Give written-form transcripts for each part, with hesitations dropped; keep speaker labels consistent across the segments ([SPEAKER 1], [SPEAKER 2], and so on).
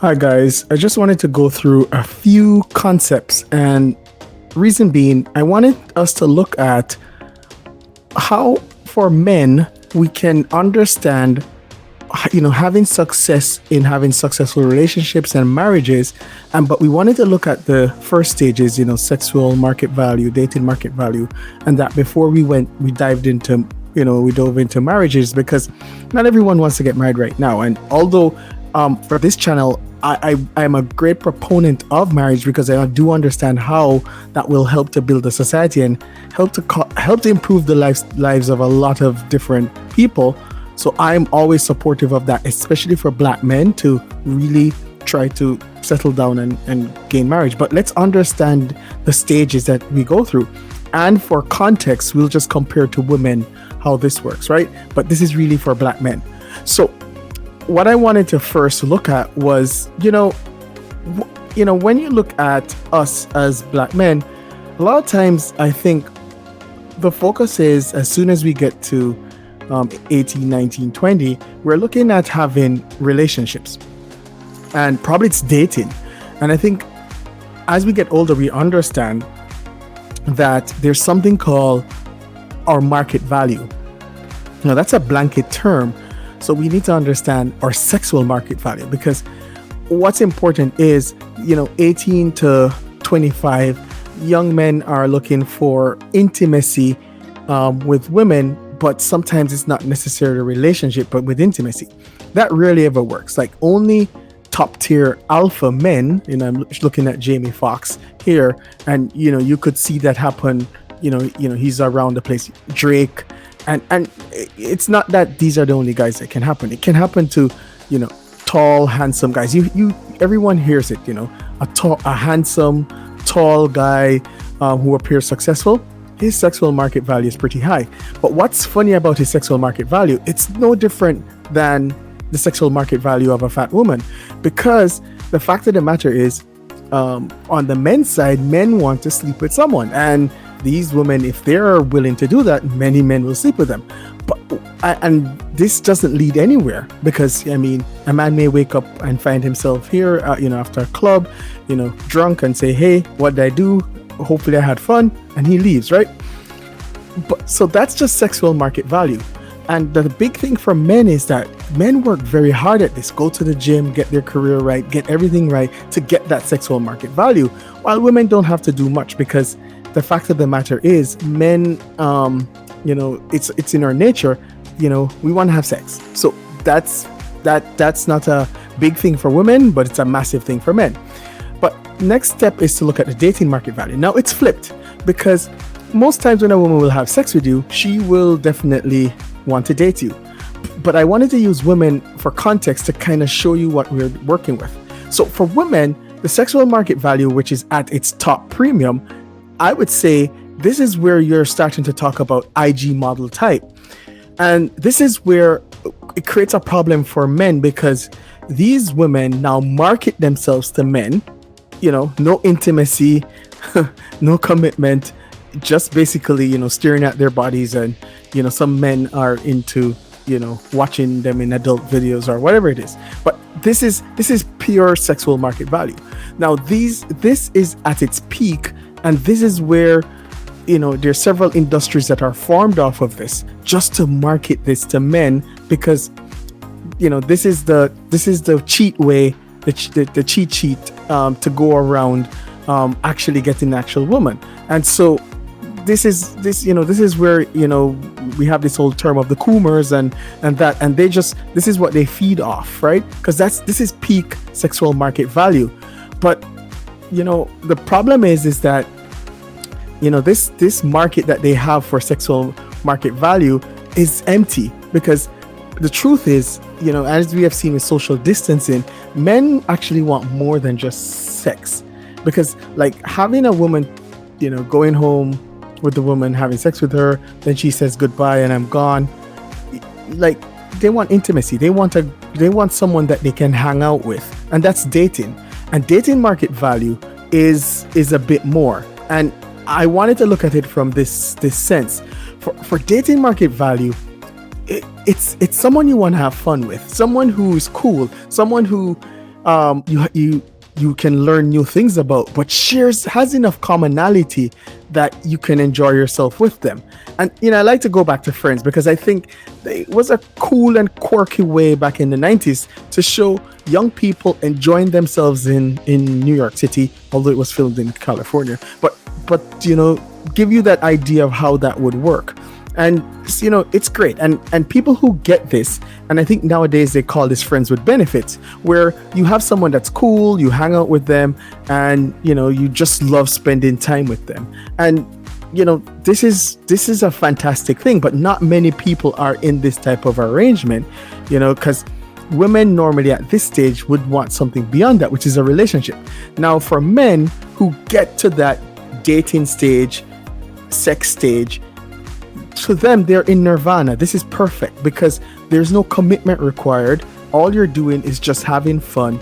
[SPEAKER 1] Hi guys, I just wanted to go through a few concepts, and reason being, I wanted us to look at how for men we can understand having success in having successful relationships and marriages, and but we wanted to look at the first stages, sexual market value, dating market value, and that before we dived into we dove into marriages, because not everyone wants to get married right now. And although for this channel, I am a great proponent of marriage, because I do understand how that will help to build a society and help to improve the lives of a lot of different people. So I'm always supportive of that, especially for Black men to really try to settle down and gain marriage. But let's understand the stages that we go through. And for context, we'll just compare to women how this works, right? But this is really for Black men. So what I wanted to first look at was, when you look at us as Black men, a lot of times I think the focus is, as soon as we get to 18, 19, 20, we're looking at having relationships, and probably it's dating. And I think as we get older, we understand that there's something called our market value. Now, that's a blanket term. So we need to understand our sexual market value, because what's important is, 18 to 25, young men are looking for intimacy with women, but sometimes it's not necessarily a relationship, but with intimacy. That rarely ever works. Like, only top tier alpha men, I'm looking at Jamie Foxx here, and you could see that happen. He's around the place. Drake. And it's not that these are the only guys that can happen. It can happen to, tall, handsome guys. Everyone hears it. A handsome, tall guy who appears successful. His sexual market value is pretty high. But what's funny about his sexual market value? It's no different than the sexual market value of a fat woman, because the fact of the matter is, on the men's side, men want to sleep with someone, and these women, if they're willing to do that, many men will sleep with them. And this doesn't lead anywhere, because a man may wake up and find himself here, after a club, drunk, and say, "Hey, what did I do? Hopefully I had fun," and he leaves, right? But so that's just sexual market value. And the big thing for men is that men work very hard at this, go to the gym, get their career right, get everything right to get that sexual market value, while women don't have to do much, because the fact of the matter is, men, it's in our nature, we want to have sex. So that's not a big thing for women, but it's a massive thing for men. But next step is to look at the dating market value. Now it's flipped, because most times when a woman will have sex with you, she will definitely want to date you. But I wanted to use women for context to kind of show you what we're working with. So for women, the sexual market value, which is at its top premium, I would say this is where you're starting to talk about IG model type. And this is where it creates a problem for men, because these women now market themselves to men, no intimacy, no commitment, just basically, staring at their bodies. And, some men are into, watching them in adult videos or whatever it is. But this is pure sexual market value. Now, this is at its peak. And this is where, there's several industries that are formed off of this, just to market this to men, because, this is the cheat way, the cheat sheet to go around actually getting an actual woman. And so this is where, we have this whole term of the coomers and this is what they feed off, right? Because this is peak sexual market value. But the problem is that this market that they have for sexual market value is empty, because the truth is, as we have seen with social distancing, men actually want more than just sex. Because like having a woman, going home with the woman, having sex with her, then she says goodbye and I'm gone, like they want intimacy, they want someone that they can hang out with, and that's dating. And dating market value is a bit more. And I wanted to look at it from this sense. For dating market value, it's someone you want to have fun with, someone who is cool, someone who You can learn new things about, but shares has enough commonality that you can enjoy yourself with them. And I like to go back to Friends because I think it was a cool and quirky way back in the 90s to show young people enjoying themselves in New York City, although it was filmed in California. But give you that idea of how that would work. And it's great, and people who get this, and I think nowadays they call this friends with benefits, where you have someone that's cool, you hang out with them, and you just love spending time with them. And this is a fantastic thing, but not many people are in this type of arrangement, because women normally at this stage would want something beyond that, which is a relationship. Now for men who get to that dating stage, sex stage, to them, they're in nirvana. This is perfect because there's no commitment required. All you're doing is just having fun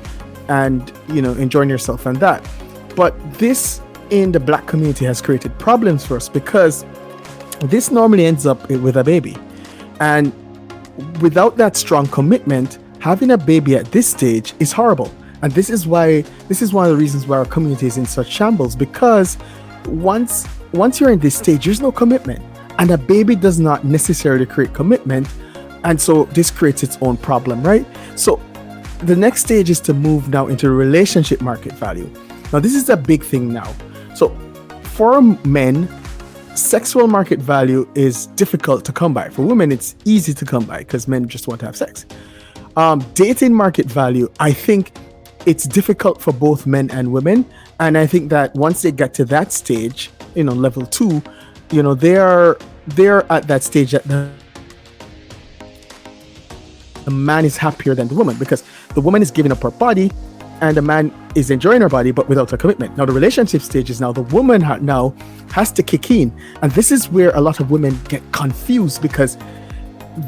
[SPEAKER 1] and enjoying yourself and that. But this in the Black community has created problems for us because this normally ends up with a baby, and without that strong commitment, having a baby at this stage is horrible. And this is one of the reasons why our community is in such shambles, because once you're in this stage, there's no commitment. And a baby does not necessarily create commitment. And so this creates its own problem, right? So the next stage is to move now into relationship market value. Now, this is a big thing now. So for men, sexual market value is difficult to come by. For women, it's easy to come by because men just want to have sex. Dating market value, I think it's difficult for both men and women. And I think that once they get to that stage, level 2, they're at that stage that the man is happier than the woman, because the woman is giving up her body and the man is enjoying her body but without a commitment. Now the relationship stage is now the woman now has to kick in, and this is where a lot of women get confused because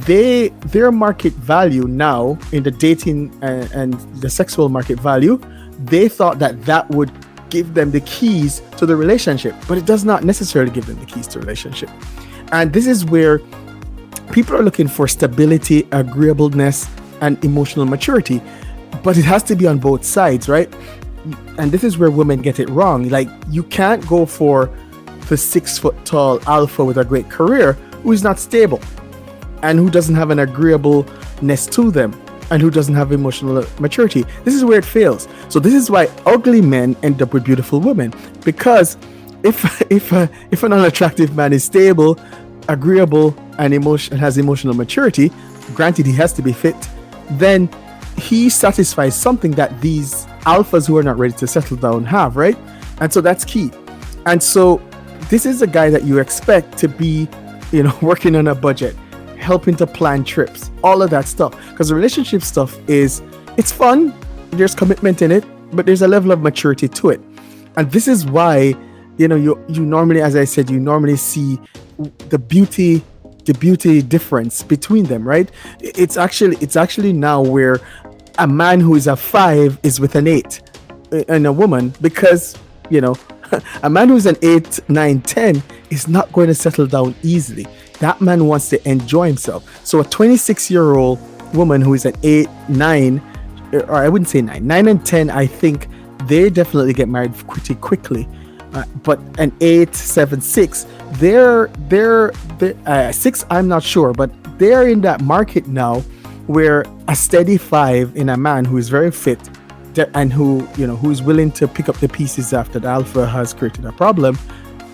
[SPEAKER 1] their market value now in the dating and the sexual market value, they thought that would give them the keys to the relationship, but it does not necessarily give them the keys to the relationship. And this is where people are looking for stability, agreeableness, and emotional maturity, but it has to be on both sides, right? And this is where women get it wrong. Like, you can't go for the 6-foot-tall alpha with a great career who is not stable and who doesn't have an agreeableness to them and who doesn't have emotional maturity. This is where it fails. So this is why ugly men end up with beautiful women, because if an unattractive man is stable, agreeable, and has emotional maturity, granted he has to be fit, then he satisfies something that these alphas who are not ready to settle down have, right? And so that's key. And so this is a guy that you expect to be, working on a budget, helping to plan trips, all of that stuff. Because the relationship stuff it's fun, there's commitment in it, but there's a level of maturity to it. And this is why, you normally, as I said, you normally see the beauty difference between them, right? It's actually now where a man who is a 5 is with an 8 and a woman, because a man who's an 8, 9, 10 is not going to settle down easily. That man wants to enjoy himself. So a 26-year-old woman who is an 8, 9, or I wouldn't say 9 and 10, I think they definitely get married pretty quickly. But an 8, 7, 6, they're 6, I'm not sure, but they're in that market now where a steady 5 in a man who is very fit and who's willing to pick up the pieces after the alpha has created a problem.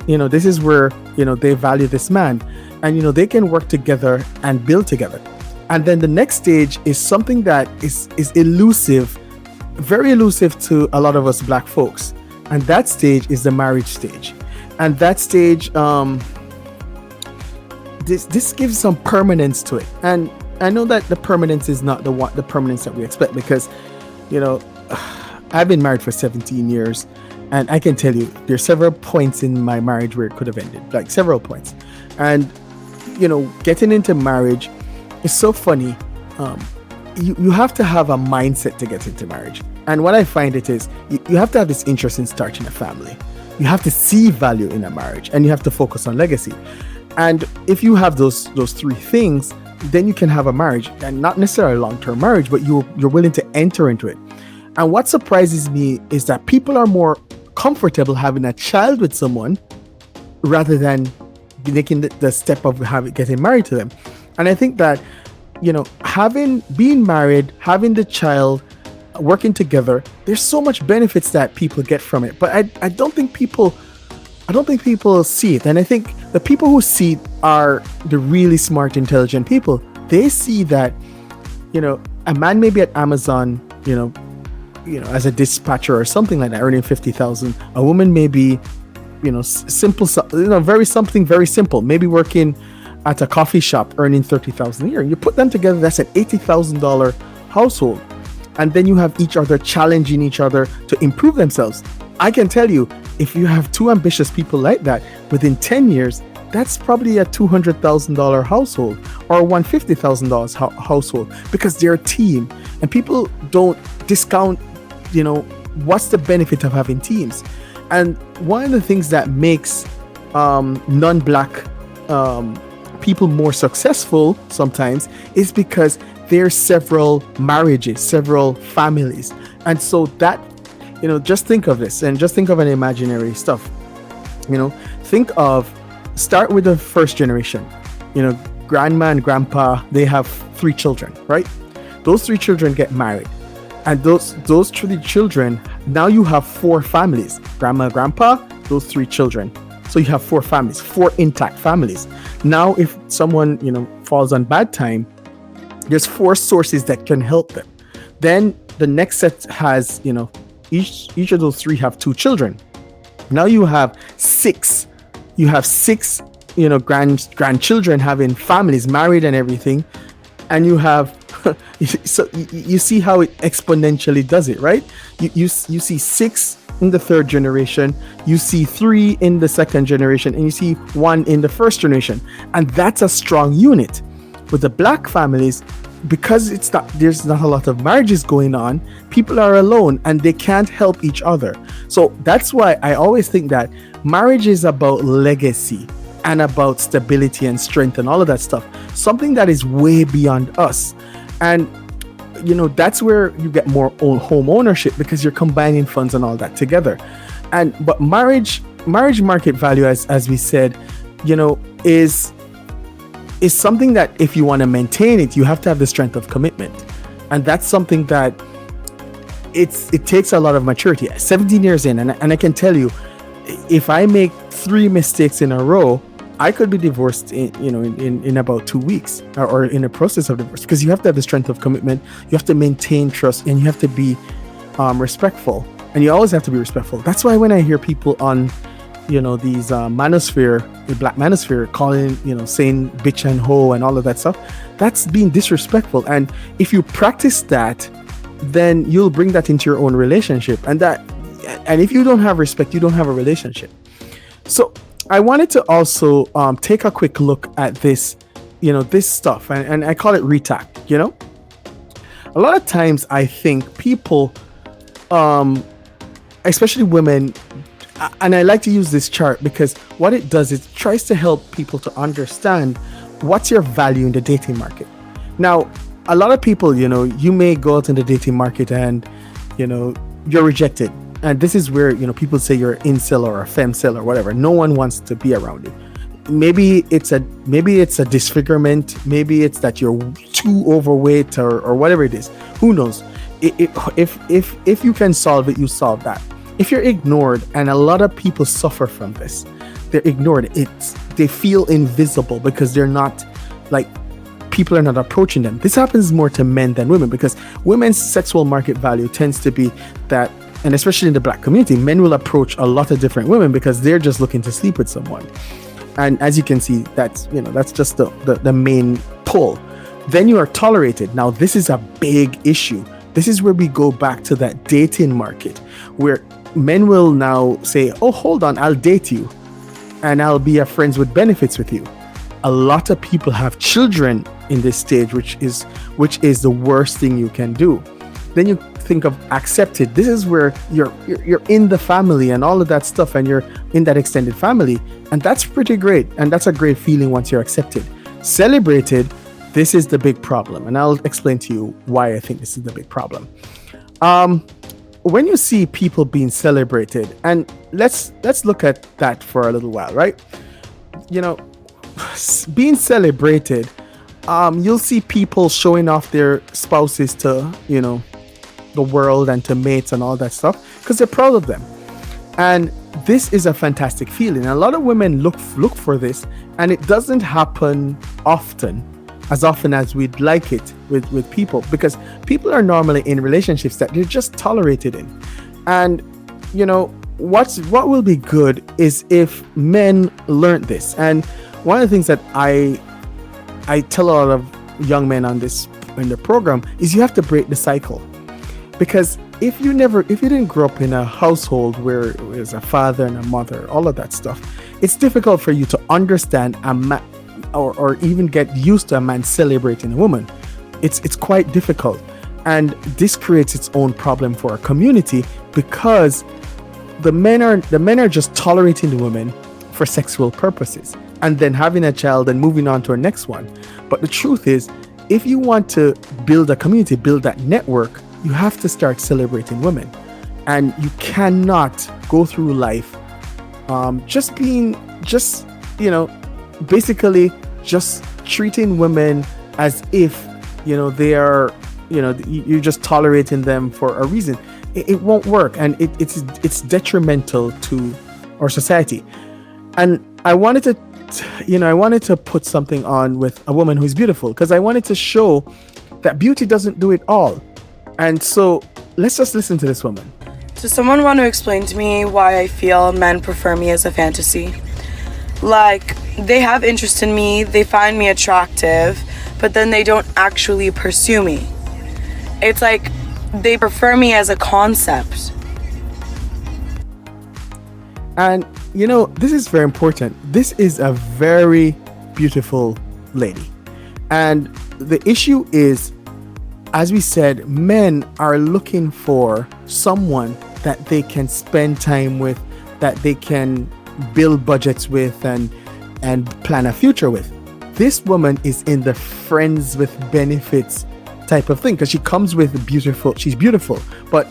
[SPEAKER 1] This is where they value this man, and they can work together and build together. And then the next stage is something that is elusive, very elusive to a lot of us Black folks. And that stage is the marriage stage. And that stage, this gives some permanence to it. And I know that the permanence is not the permanence that we expect, because, I've been married for 17 years, and I can tell you there's several points in my marriage where it could have ended, like several points. And, getting into marriage is so funny. You have to have a mindset to get into marriage. And what I find it is, you have to have this interest in starting a family. You have to see value in a marriage, and you have to focus on legacy. And if you have those 3 things, then you can have a marriage, and not necessarily a long-term marriage, but you're willing to enter into it. And what surprises me is that people are more comfortable having a child with someone rather than making the step of getting married to them. And I think that, being married, having the child, working together, there's so much benefits that people get from it. But I don't think people see it. And I think the people who see it are the really smart, intelligent people. They see that, a man may be at Amazon, as a dispatcher or something like that, earning 50,000. A woman may be, simple, something very simple, maybe working at a coffee shop, earning 30,000 a year. You put them together, that's an $80,000 household. And then you have each other challenging each other to improve themselves. I can tell you, if you have two ambitious people like that, within 10 years, that's probably a $200,000 household or a $150,000 household, because they're a team. And people don't discount, what's the benefit of having teams. And one of the things that makes non-Black people more successful sometimes is because there's several marriages, several families. And so that, just think of this, and just think of an imaginary stuff. Start with the first generation. Grandma and grandpa, they have 3 children, right? Those 3 children get married. And those 3 children, now you have 4 families. Grandma, grandpa, those 3 children. So you have 4 families, 4 intact families. Now, if someone, falls on bad time, there's 4 sources that can help them. Then the next set has, each of those 3 have 2 children. Now you have 6. You have 6, grandchildren having families, married and everything. And you have, so you see how it exponentially does it, right? You see 6 in the 3rd generation, you see 3 in the 2nd generation, and you see 1 in the 1st generation. And that's a strong unit. With the Black families, because there's not a lot of marriages going on, people are alone and they can't help each other. So that's why I always think that marriage is about legacy and about stability and strength and all of that stuff, something that is way beyond us. And that's where you get more home ownership, because you're combining funds and all that together. But marriage market value, as we said, is something that if you want to maintain it, you have to have the strength of commitment. And that's something that it takes a lot of maturity. 17 years in, and I can tell you, if I make 3 mistakes in a row, I could be divorced in about 2 weeks, or in a process of divorce, because you have to have the strength of commitment. You have to maintain trust, and you have to be respectful, and you always have to be respectful. That's why when I hear people on these manosphere, the Black manosphere, calling, saying bitch and hoe and all of that stuff, that's being disrespectful. And if you practice that, then you'll bring that into your own relationship. And if you don't have respect, you don't have a relationship. So I wanted to also take a quick look at this, this stuff, and I call it RETAC. A lot of times I think people, especially women, and I like to use this chart because what it does is it tries to help people to understand what's your value in the dating market. Now, a lot of people, you may go out in the dating market and, you're rejected. And this is where, people say you're an incel or a femcel or whatever. No one wants to be around you. Maybe it's a disfigurement. Maybe it's that you're too overweight or whatever it is. Who knows? If you can solve it, you solve that. If you're ignored, and a lot of people suffer from this, they're ignored. They feel invisible because they're not, people are not approaching them. This happens more to men than women, because women's sexual market value tends to be that, and especially in the Black community, men will approach a lot of different women because they're just looking to sleep with someone. And as you can see, that's just the main pull. Then you are tolerated. Now, this is a big issue. This is where we go back to that dating market, where men will now say, oh, hold on, I'll date you and I'll be a friends with benefits with you. A lot of people have children in this stage, which is the worst thing you can do. Then you think of accepted. This is where you're in the family and all of that stuff, and you're in that extended family, and that's pretty great, and that's a great feeling once you're accepted. Celebrated, this is the big problem, and I'll explain to you why I think this is the big problem. when you see people being celebrated, and let's look at that for a little while, right? You know, being celebrated, you'll see people showing off their spouses to, the world and to mates and all that stuff because they're proud of them. And this is a fantastic feeling. A lot of women look for this, and it doesn't happen as often as we'd like it with people, because people are normally in relationships that they're just tolerated in. And what will be good is if men learn this. And one of the things that I tell a lot of young men in the program is you have to break the cycle. Because if you didn't grow up in a household where there's a father and a mother, all of that stuff, it's difficult for you to understand a man, or even get used to a man celebrating a woman. It's quite difficult, and this creates its own problem for our community, because the men are just tolerating the women for sexual purposes, and then having a child and moving on to our next one. But the truth is, if you want to build a community, build that network, you have to start celebrating women. And you cannot go through life basically just treating women as if they are, you're just tolerating them for a reason. It won't work, and it's detrimental to our society. And I wanted to put something on with a woman who's beautiful, because I wanted to show that beauty doesn't do it all. And so let's just listen to this woman.
[SPEAKER 2] Does someone want to explain to me why I feel men prefer me as a fantasy? Like, they have interest in me, they find me attractive, but then they don't actually pursue me. It's like they prefer me as a concept.
[SPEAKER 1] And this is very important. This is a very beautiful lady. And the issue is, as we said, men are looking for someone that they can spend time with, that they can build budgets with, and plan a future with. This woman is in the friends with benefits type of thing, because she comes with she's beautiful. But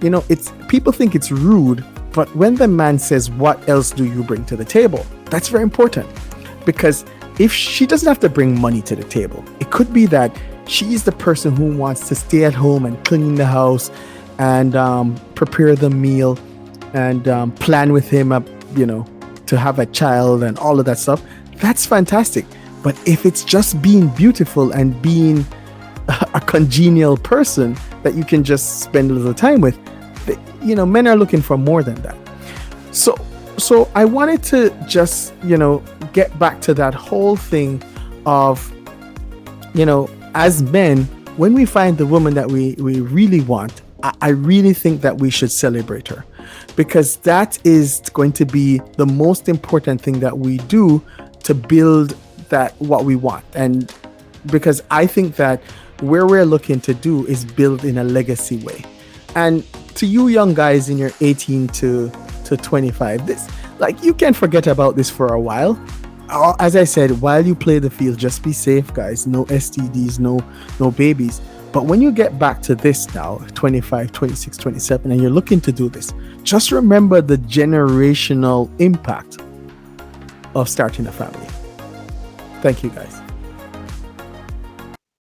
[SPEAKER 1] it's, people think it's rude, but when the man says, what else do you bring to the table? That's very important, because if she doesn't have to bring money to the table, it could be that she's the person who wants to stay at home and clean the house and prepare the meal and plan with him to have a child and all of that stuff. That's fantastic. But if it's just being beautiful and being a congenial person that you can just spend a little time with, men are looking for more than that. So I wanted to just get back to that whole thing of as men, when we find the woman that we really want, I really think that we should celebrate her, because that is going to be the most important thing that we do to build what we want. And because I think that where we're looking to do is build in a legacy way. And to you young guys in your 18 to 25, you can forget about this for a while. As I said, while you play the field, just be safe, guys. No STDs, no babies. But when you get back to this now, 25, 26, 27, and you're looking to do this, just remember the generational impact of starting a family. Thank you, guys.